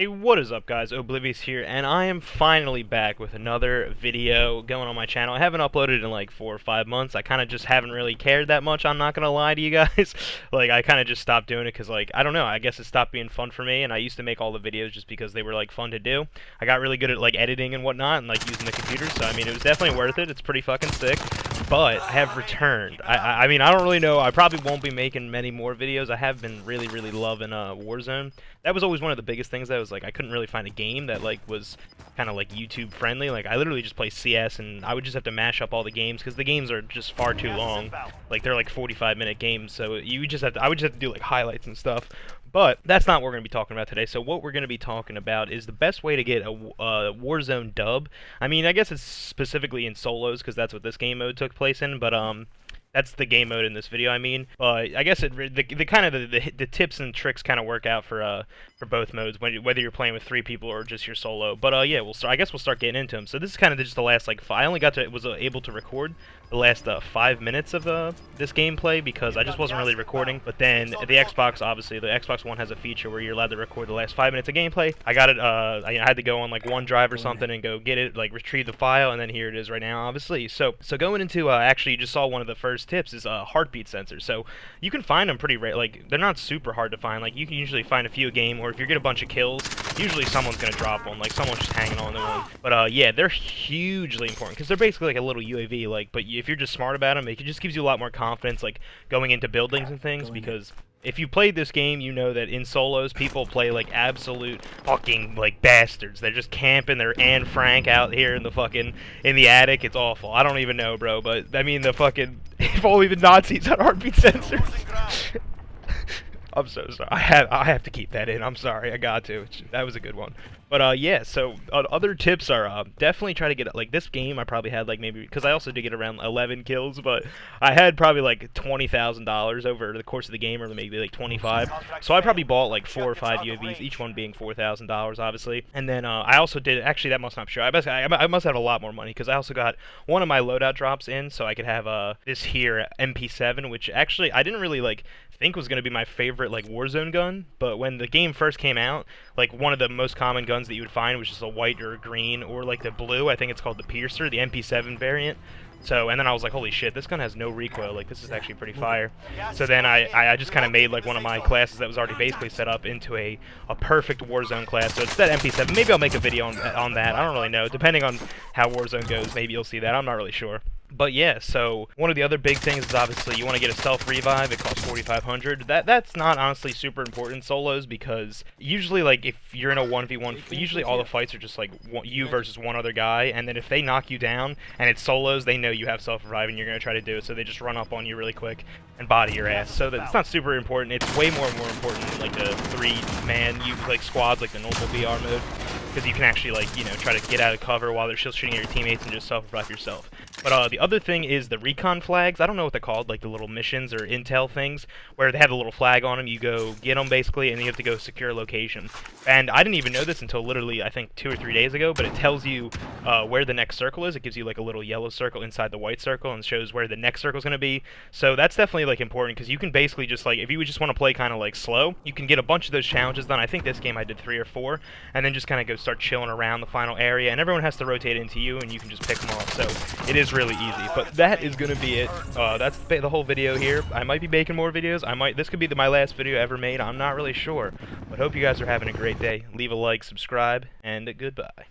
Hey, what is up guys, Oblivious here, and I am finally back with another video going on my channel. I haven't uploaded in like 4 or 5 months. I kind of just haven't really cared that much, I'm not gonna lie to you guys. Like, I kind of just stopped doing it because, like, I don't know, I guess it stopped being fun for me, and I used to make all the videos just because they were, like, fun to do. I got really good at, like, editing and whatnot, and, like, using the computer, so, I mean, it was definitely worth it. It's pretty fucking sick. But I have returned. I mean, I don't really know. I probably won't be making many more videos. I have been really, really loving Warzone. That was always one of the biggest things. That was like I couldn't really find a game that like was kind of like YouTube friendly. Like I literally just play CS, and I would just have to mash up all the games because the games are just far too long. Like they're like 45-minute games, so you just have to. I would just have to do like highlights and stuff. But that's not what we're going to be talking about today. So what we're going to be talking about is the best way to get a Warzone dub. I mean, I guess it's specifically in solos because that's what this game mode took place in. But that's the game mode in this video, I mean. But I guess the kind of the tips and tricks kind of work out for both modes, whether you're playing with 3 people or just your solo. But yeah, I guess we'll start getting into them. So this is kind of just the last like I only was able to record the last 5 minutes of this gameplay because I just wasn't really recording. But then the Xbox, obviously, the Xbox One has a feature where you're allowed to record the last 5 minutes of gameplay. I got it. I had to go on like OneDrive or something and go get it, like retrieve the file, and then here it is right now, obviously. So going into actually, you just saw one of the first tips is heartbeat sensors. So you can find them pretty rare. Like they're not super hard to find. Like you can usually find a few a game, or if you get a bunch of kills, usually someone's gonna drop one. Like someone's just hanging on to one. But yeah, they're hugely important because they're basically like a little UAV. Like, but if you're just smart about them, it just gives you a lot more confidence, like going into buildings and things. Because if you played this game, you know that in solos, people play like absolute fucking like bastards. They're just camping their Anne Frank out here in the attic. It's awful. I don't even know, bro. But I mean, the fucking if only the Nazis had heartbeat sensors. I'm so sorry. I have to keep that in. I'm sorry. I got to. That was a good one. But yeah, so other tips are definitely try to get like this game. I probably had like maybe because I also did get around 11 kills, but I had probably like $20,000 over the course of the game, or maybe like 25. So I probably bought like 4 or 5 UAVs, each one being $4,000, obviously. And then I also did actually that must not be true. I must have a lot more money because I also got one of my loadout drops in, so I could have this here MP7, which actually I didn't really like think was going to be my favorite like Warzone gun, but when the game first came out, like one of the most common guns that you would find was just a white or a green or like the blue. I think it's called the Piercer, the MP7 variant. So, and then I was like, holy shit, this gun has no recoil, like this is actually pretty fire. So then I just kind of made like one of my classes that was already basically set up into a perfect Warzone class. So it's that MP7. Maybe I'll make a video on that. I don't really know. Depending on how Warzone goes, maybe you'll see that. I'm not really sure. But yeah, so one of the other big things is obviously you want to get a self-revive. It costs 4,500. That's not honestly super important in solos because usually like if you're in a 1v1, usually all the fights are just like you versus one other guy, and then if they knock you down and it's solos, they know you have self-revive and you're going to try to do it, so they just run up on you really quick and body your ass. So that's not super important. It's way more important than like the 3-man like squads, like the normal VR mode, because you can actually like, you know, try to get out of cover while they're still shooting at your teammates and just self-revive yourself. But the other thing is the recon flags. I don't know what they're called, like the little missions or intel things where they have a little flag on them. You go get them basically, and you have to go secure a location. And I didn't even know this until literally I think 2 or 3 days ago, but it tells you where the next circle is. It gives you like a little yellow circle inside the white circle and shows where the next circle is going to be. So that's definitely like important because you can basically just like, if you just want to play kind of like slow, you can get a bunch of those challenges done. I think this game I did 3 or 4, and then just kind of go start chilling around the final area, and everyone has to rotate into you, and you can just pick them off. So it is really easy. But that is gonna be it. That's the whole video here. I might be making more videos. This could be my last video ever made. I'm not really sure. But hope you guys are having a great day. Leave a like, subscribe, and goodbye.